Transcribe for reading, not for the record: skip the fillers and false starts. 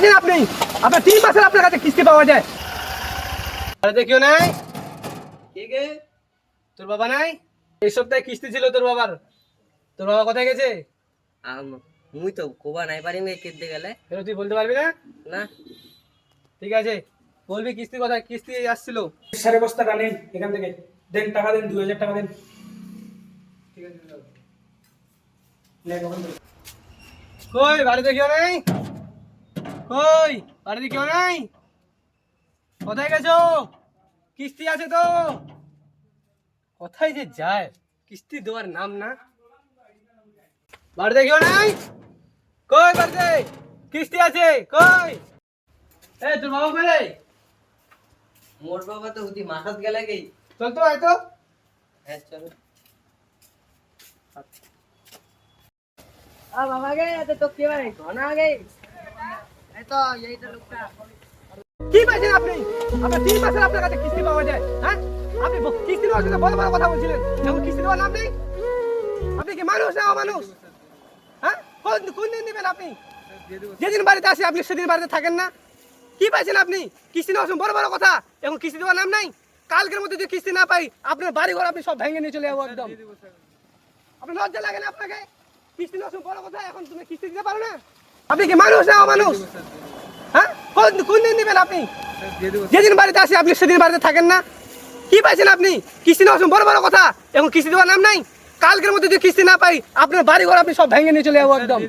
পাচ্ছেন আপনি? আপনার 3 মাসের আপনার কাছে কিস্তি পাওয়া যায়। আরে কেউ নাই? কে? তোর বাবা নাই? এই সপ্তাহে কিস্তি ছিল তোর বাবার। তোর বাবা কোথায় গেছে? মুই তো কোবা নাই পারি মে কেটে গেলে। তুই বলতে পারবি না? না ঠিক আছে, বলবি কিস্তি কোথায়, কিস্তি আসছিল। সাড়ে বস্তাটা নেন এখান থেকে, দেন টাকা দেন, 2000 টাকা দেন। ঠিক আছে কই বাড়িতে কেউ নাই? কই বাড়িতে কেউ নাই? কোথায় গেছো? কিস্তি আছে তো? কোথায় যে যায়, কিস্তি দেওয়ার নাম না। বাড়িতে কেউ নাই? কই বাড়িতে কিস্তি আছে? কই এই তোর বাবা কই রে? মোর বাবা তো হুদি মাঠত গেলে গই। চল তো আয় তো। হ্যাঁ চলো। बाबा गए तो क्या भाई कौन आ गई तो यही तो लोगটা কি পাইছেন আপনি? আপনার 3 মাসের আপনার কাছে কিস্তি পাওয়া যায়। হ্যাঁ, আপনি কিস্তি নেওয়ার জন্য বড় বড় কথা বলছিলেন, এখন কিস্তি দেওয়ার নাম নেই। আপনি কি মানুষ না অমানুষ? হ্যাঁ, কোন দিন দিবেন আপনি? যেদিন বাড়িতে আসি আপনি সেদিন বাড়িতে থাকেন না। কি পাইছেন আপনি? কিস্তি নেওয়ার সময় বড় বড় কথা, এখন কিস্তি দেওয়ার নাম নাই। কালকের মধ্যে যদি কিস্তি না পাই আপনার বাড়ি ঘর আপনি সব ভেঙে নিয়ে চলে যাবো একদম। আপনার লজ্জা লাগে না আপনাকে? কিস্তি নেওয়ার সময় বড় কথা, এখন তুমি কিস্তি দিতে পারো না? আপনি কি মানুষ না অমানুষ? হ্যাঁ, কোন দিন দিবেন আপনি? যেদিন বাড়িতে আসি আপনি সেদিন বাড়িতে থাকেন না। কি পাইছেন আপনি? কিস্তি নেওয়ার সময় বড় বড় কথা, এখন কিস্তি দেওয়ার নাম নাই। কালকের মধ্যে যদি কিস্তি না পাই আপনার বাড়ি ঘর আপনি সব ভেঙে নিয়ে চলে যাবো একদম।